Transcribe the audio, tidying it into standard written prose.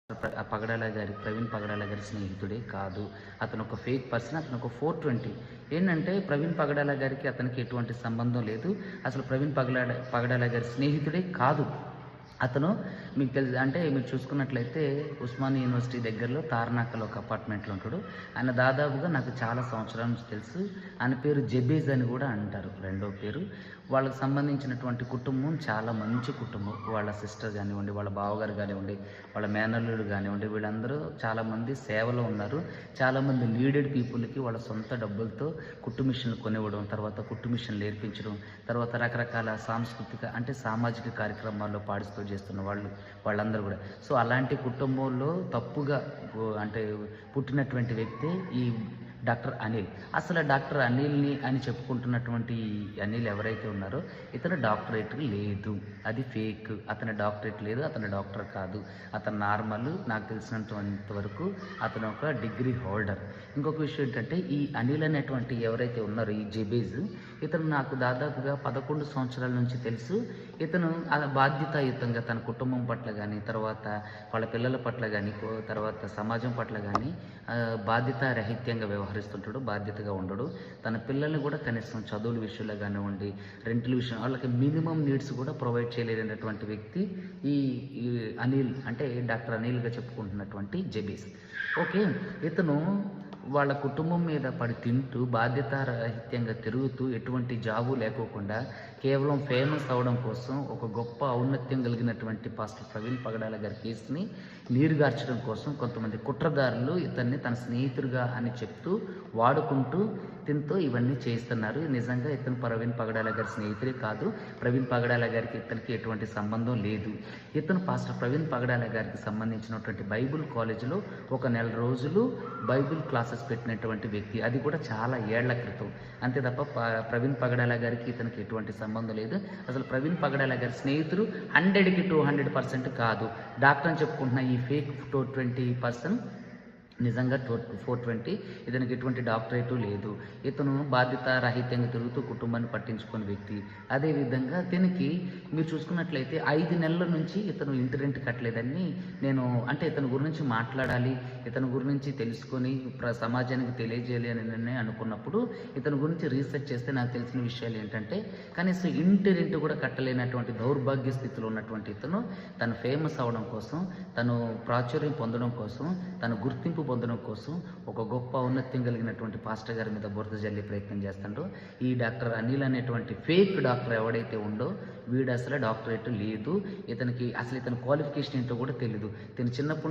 పగడాల గారి ప్రవీణ్ పగడాల గారి స్నేహితుడే కాదు. అతను ఒక ఫేక్ పర్సన్. అతను ఒక 420. ఏంటంటే ప్రవీణ్ పగడాల గారికి అతనికి ఎటువంటి సంబంధం లేదు. అసలు ప్రవీణ్ పగడాల గారి స్నేహితుడే కాదు. అతను మీకు తెలుసు అంటే మీరు చూసుకున్నట్లయితే ఉస్మానియా యూనివర్సిటీ దగ్గరలో తార్నాకలో ఒక అపార్ట్మెంట్లో ఉంటాడు. ఆయన దాదాపుగా నాకు చాలా సంవత్సరాల నుంచి తెలుసు. ఆయన పేరు జబేజ్ అని కూడా అంటారు, రెండో పేరు. వాళ్ళకి సంబంధించినటువంటి కుటుంబం చాలా మంచి కుటుంబం. వాళ్ళ సిస్టర్ కానివ్వండి, వాళ్ళ బావగారు కానివ్వండి, వాళ్ళ మేనల్లుడు కానివ్వండి, వీళ్ళందరూ చాలామంది సేవలో ఉన్నారు. చాలామంది నీడెడ్ పీపుల్కి వాళ్ళ సొంత డబ్బులతో కుట్టు మిషన్లు కొనివ్వడం, తర్వాత కుట్టు మిషన్లు నేర్పించడం, తర్వాత రకరకాల సాంస్కృతిక అంటే సామాజిక కార్యక్రమాల్లో పార్టిసిపేట్ చేస్తున్న వాళ్ళందరూ కూడా. సో అలాంటి కుటుంబంలో తప్పుగా అంటే పుట్టినటువంటి వ్యక్తే ఈ డాక్టర్ అనిల్. అసలు డాక్టర్ అనిల్ని అని చెప్పుకుంటున్నటువంటి అనిల్ ఎవరైతే ఉన్నారో ఇతను డాక్టరేట్ లేదు, అది ఫేక్. అతని డాక్టరేట్ లేదు, అతను డాక్టర్ కాదు, అతను నార్మల్. నాకు తెలిసినంత వరకు అతను ఒక డిగ్రీ హోల్డర్. ఇంకొక విషయం ఏంటంటే ఈ అనిల్ అనేటువంటి ఎవరైతే ఉన్నారో ఈ జబేజ్, ఇతను నాకు దాదాపుగా 11 సంవత్సరాల నుంచి తెలుసు. ఇతను బాధ్యతాయుతంగా తన కుటుంబం పట్ల కానీ, తర్వాత వాళ్ళ పిల్లల పట్ల కానీ, తర్వాత సమాజం పట్ల కానీ బాధ్యతారహిత్యంగా వ్యవహరిస్తుంటాడు, బాధ్యతగా ఉండడు. తన పిల్లల్ని కూడా కనీసం చదువుల విషయంలో కానివ్వండి, రెంట్ల విషయం, వాళ్ళకి మినిమం నీడ్స్ కూడా ప్రొవైడ్ చేయలేనటువంటి వ్యక్తి ఈ అనిల్, అంటే డాక్టర్ అనిల్గా చెప్పుకుంటున్నటువంటి జబీస్. ఓకే, ఇతను వాళ్ళ కుటుంబం మీద పడి తింటూ బాధ్యతారహిత్యంగా తిరుగుతూ ఎటువంటి జాబు లేకోకుండా కేవలం ఫేమస్ అవడం కోసం ఒక గొప్ప ఔన్నత్యం కలిగినటువంటి పాస్టర్ ప్రవీణ్ పగడాల గారి కేసుని నీరుగార్చడం కోసం కొంతమంది కుట్రదారులు ఇతన్ని తన స్నేహితుడిగా అని చెప్తూ వాడుకుంటూ తింటూ ఇవన్నీ చేస్తున్నారు. నిజంగా ఇతను ప్రవీణ్ పగడాల గారి స్నేహితుడే కాదు. ప్రవీణ్ పగడాల గారికి ఇతనికి ఎటువంటి సంబంధం లేదు. ఇతను పాస్టర్ ప్రవీణ్ పగడాల గారికి సంబంధించినటువంటి బైబుల్ కాలేజీలో ఒక నెల రోజులు బైబుల్ క్లాసెస్ పెట్టినటువంటి వ్యక్తి, అది కూడా చాలా ఏళ్ల క్రితం. అంతే తప్ప ప్రవీణ్ పగడాల గారికి ఇతనికి ఎటువంటి సంబంధం లేదు. అసలు ప్రవీణ్ పగడాల గారి స్నేహితుడు 100కి 200% కాదు. డాక్టర్ అని చెప్పుకుంటున్న ఈ ఫేక్ 420 నిజంగా 420. ఇతనికి ఎటువంటి డాక్టరేటు లేదు. ఇతను బాధ్యత రహితంగా తిరుగుతూ కుటుంబాన్ని పట్టించుకునే వ్యక్తి. అదేవిధంగా దీనికి మీరు చూసుకున్నట్లయితే 5 నెలల నుంచి ఇతను ఇంటి రెంట్ కట్టలేదని నేను అంటే ఇతని గురించి మాట్లాడాలి, ఇతని గురించి తెలుసుకొని సమాజానికి తెలియజేయాలి అని అనుకున్నప్పుడు ఇతని గురించి రీసెర్చ్ చేస్తే నాకు తెలిసిన విషయాలు ఏంటంటే కనీసం ఇంటి రెంట్ కూడా కట్టలేనటువంటి దౌర్భాగ్య స్థితిలో ఉన్నటువంటి ఇతను తను ఫేమస్ అవడం కోసం, తను ప్రాచుర్యం పొందడం కోసం, తన గుర్తింపు పొందడం కోసం ఒక గొప్ప ఔన్నత్యం కలిగినటువంటి పాస్టర్ గారి మీద బురద జల్లే ప్రయత్నం చేస్తాడో ఈ డాక్టర్ అనిల్ అనేటువంటి ఫేక్ డాక్టర్ ఎవడైతే ఉందో వీడు అసలు డాక్టరేట్ లేదు. ఇతనికి అసలు ఇతని క్వాలిఫికేషన్ ఏంటో కూడా తెలియదు. ఇతను చిన్నప్పుడు